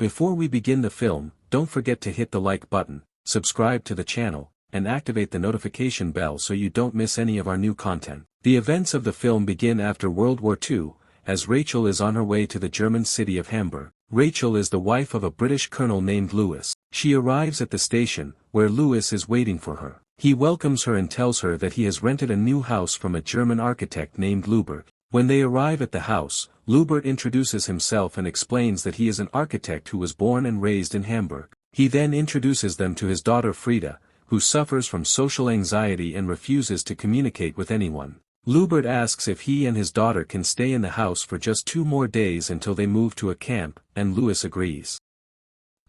Before we begin the film, don't forget to hit the like button, subscribe to the channel, and activate the notification bell so you don't miss any of our new content. The events of the film begin after World War II, as Rachel is on her way to the German city of Hamburg. Rachel is the wife of a British colonel named Lewis. She arrives at the station, where Lewis is waiting for her. He welcomes her and tells her that he has rented a new house from a German architect named Lubert. When they arrive at the house, Lubert introduces himself and explains that he is an architect who was born and raised in Hamburg. He then introduces them to his daughter Frida, who suffers from social anxiety and refuses to communicate with anyone. Lubert asks if he and his daughter can stay in the house for just 2 more days until they move to a camp, and Lewis agrees.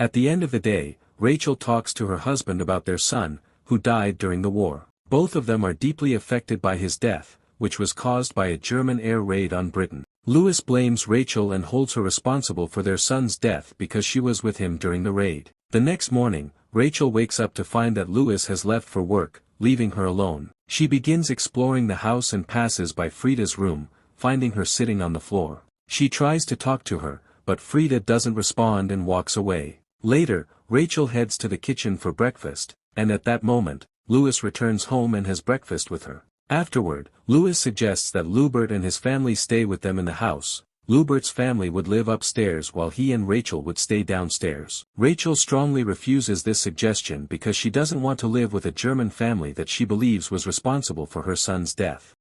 At the end of the day, Rachel talks to her husband about their son, who died during the war. Both of them are deeply affected by his death, which was caused by a German air raid on Britain. Lewis blames Rachel and holds her responsible for their son's death because she was with him during the raid. The next morning, Rachel wakes up to find that Lewis has left for work, leaving her alone. She begins exploring the house and passes by Frida's room, finding her sitting on the floor. She tries to talk to her, but Frida doesn't respond and walks away. Later, Rachel heads to the kitchen for breakfast, and at that moment, Lewis returns home and has breakfast with her. Afterward, Lewis suggests that Lubert and his family stay with them in the house. Lubert's family would live upstairs while he and Rachel would stay downstairs. Rachel strongly refuses this suggestion because she doesn't want to live with a German family that she believes was responsible for her son's death.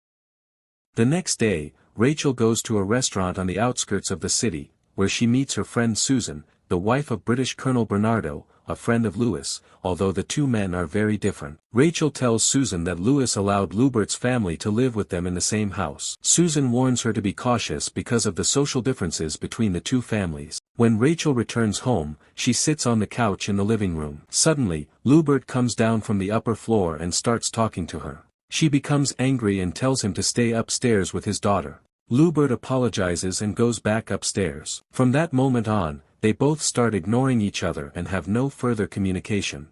The next day, Rachel goes to a restaurant on the outskirts of the city, where she meets her friend Susan, the wife of British Colonel Bernardo, a friend of Lewis, although the two men are very different. Rachel tells Susan that Lewis allowed Lubert's family to live with them in the same house. Susan warns her to be cautious because of the social differences between the two families. When Rachel returns home, she sits on the couch in the living room. Suddenly, Lubert comes down from the upper floor and starts talking to her. She becomes angry and tells him to stay upstairs with his daughter. Lubert apologizes and goes back upstairs. From that moment on, they both start ignoring each other and have no further communication.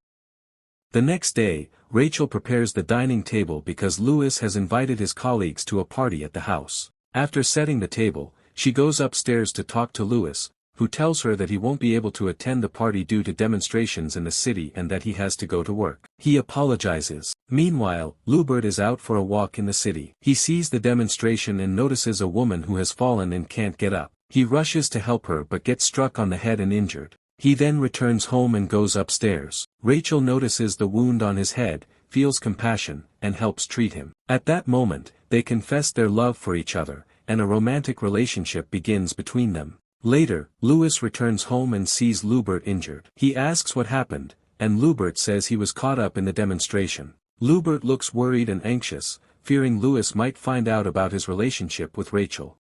The next day, Rachel prepares the dining table because Lewis has invited his colleagues to a party at the house. After setting the table, she goes upstairs to talk to Lewis, who tells her that he won't be able to attend the party due to demonstrations in the city and that he has to go to work. He apologizes. Meanwhile, Lubert is out for a walk in the city. He sees the demonstration and notices a woman who has fallen and can't get up. He rushes to help her but gets struck on the head and injured. He then returns home and goes upstairs. Rachel notices the wound on his head, feels compassion, and helps treat him. At that moment, they confess their love for each other, and a romantic relationship begins between them. Later, Lewis returns home and sees Lubert injured. He asks what happened, and Lubert says he was caught up in the demonstration. Lubert looks worried and anxious, fearing Lewis might find out about his relationship with Rachel.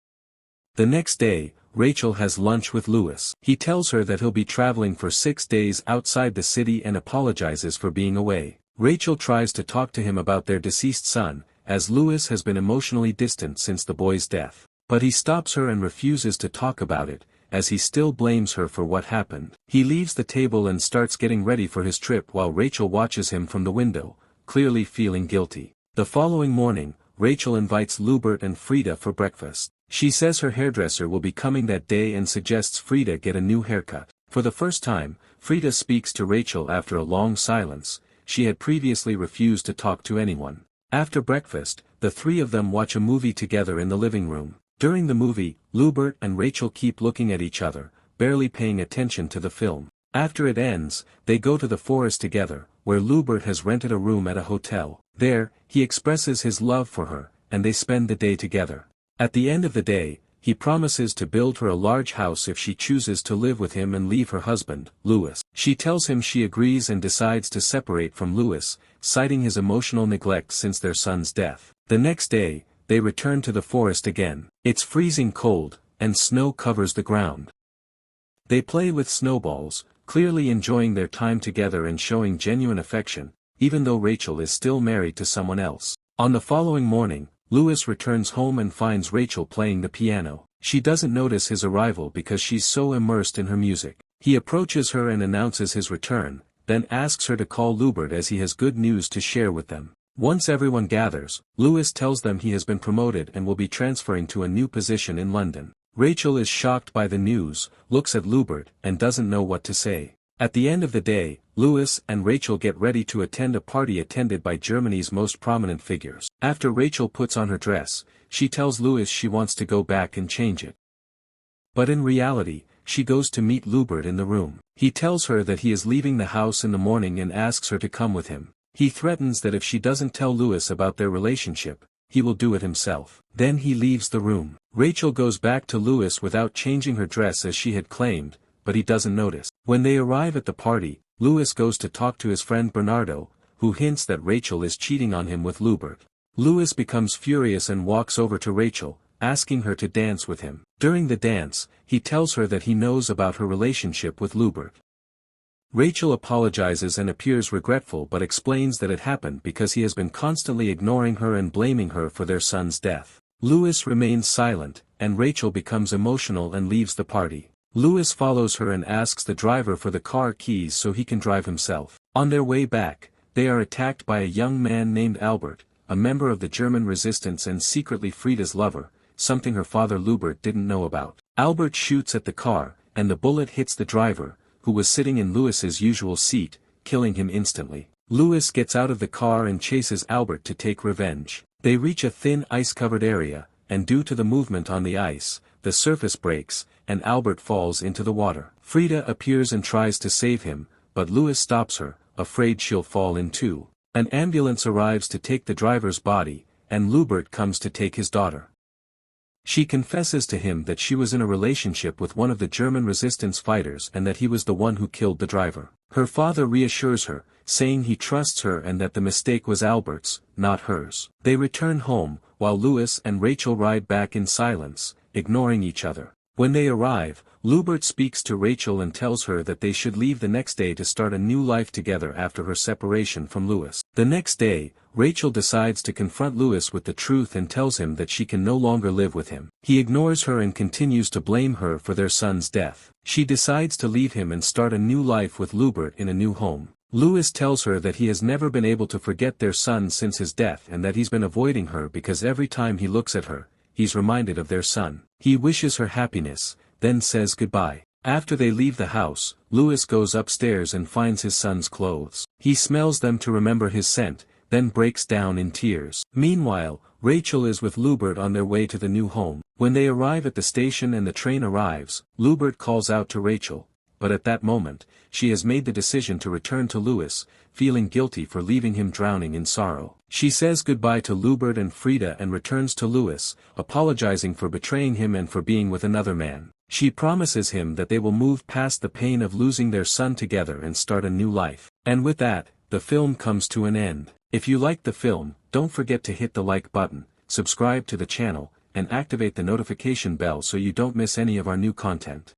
The next day, Rachel has lunch with Lewis. He tells her that he'll be traveling for 6 days outside the city and apologizes for being away. Rachel tries to talk to him about their deceased son, as Lewis has been emotionally distant since the boy's death. But he stops her and refuses to talk about it, as he still blames her for what happened. He leaves the table and starts getting ready for his trip while Rachel watches him from the window, clearly feeling guilty. The following morning, Rachel invites Lubert and Frida for breakfast. She says her hairdresser will be coming that day and suggests Frida get a new haircut. For the first time, Frida speaks to Rachel after a long silence. She had previously refused to talk to anyone. After breakfast, the three of them watch a movie together in the living room. During the movie, Lubert and Rachel keep looking at each other, barely paying attention to the film. After it ends, they go to the forest together, where Lubert has rented a room at a hotel. There, he expresses his love for her, and they spend the day together. At the end of the day, he promises to build her a large house if she chooses to live with him and leave her husband, Lewis. She tells him she agrees and decides to separate from Lewis, citing his emotional neglect since their son's death. The next day, they return to the forest again. It's freezing cold, and snow covers the ground. They play with snowballs, clearly enjoying their time together and showing genuine affection, even though Rachel is still married to someone else. On the following morning, Lewis returns home and finds Rachel playing the piano. She doesn't notice his arrival because she's so immersed in her music. He approaches her and announces his return, then asks her to call Lubert as he has good news to share with them. Once everyone gathers, Lewis tells them he has been promoted and will be transferring to a new position in London. Rachel is shocked by the news, looks at Lubert, and doesn't know what to say. At the end of the day, Louis and Rachel get ready to attend a party attended by Germany's most prominent figures. After Rachel puts on her dress, she tells Louis she wants to go back and change it. But in reality, she goes to meet Lubert in the room. He tells her that he is leaving the house in the morning and asks her to come with him. He threatens that if she doesn't tell Louis about their relationship, he will do it himself. Then he leaves the room. Rachel goes back to Louis without changing her dress as she had claimed, but he doesn't notice. When they arrive at the party, Louis goes to talk to his friend Bernardo, who hints that Rachel is cheating on him with Lubert. Louis becomes furious and walks over to Rachel, asking her to dance with him. During the dance, he tells her that he knows about her relationship with Lubert. Rachel apologizes and appears regretful but explains that it happened because he has been constantly ignoring her and blaming her for their son's death. Louis remains silent, and Rachel becomes emotional and leaves the party. Louis follows her and asks the driver for the car keys so he can drive himself. On their way back, they are attacked by a young man named Albert, a member of the German resistance and secretly Frieda's lover, something her father Lubert didn't know about. Albert shoots at the car, and the bullet hits the driver, who was sitting in Louis's usual seat, killing him instantly. Louis gets out of the car and chases Albert to take revenge. They reach a thin ice-covered area, and due to the movement on the ice, the surface breaks, and Albert falls into the water. Frieda appears and tries to save him, but Louis stops her, afraid she'll fall in too. An ambulance arrives to take the driver's body, and Lubert comes to take his daughter. She confesses to him that she was in a relationship with one of the German resistance fighters and that he was the one who killed the driver. Her father reassures her, saying he trusts her and that the mistake was Albert's, not hers. They return home, while Louis and Rachel ride back in silence, ignoring each other. When they arrive, Lubert speaks to Rachel and tells her that they should leave the next day to start a new life together after her separation from Louis. The next day, Rachel decides to confront Louis with the truth and tells him that she can no longer live with him. He ignores her and continues to blame her for their son's death. She decides to leave him and start a new life with Lubert in a new home. Louis tells her that he has never been able to forget their son since his death and that he's been avoiding her because every time he looks at her, he's reminded of their son. He wishes her happiness, then says goodbye. After they leave the house, Louis goes upstairs and finds his son's clothes. He smells them to remember his scent, then breaks down in tears. Meanwhile, Rachel is with Lubert on their way to the new home. When they arrive at the station and the train arrives, Lubert calls out to Rachel, but at that moment, she has made the decision to return to Louis, feeling guilty for leaving him drowning in sorrow. She says goodbye to Lubert and Frieda and returns to Louis, apologizing for betraying him and for being with another man. She promises him that they will move past the pain of losing their son together and start a new life. And with that, the film comes to an end. If you liked the film, don't forget to hit the like button, subscribe to the channel, and activate the notification bell so you don't miss any of our new content.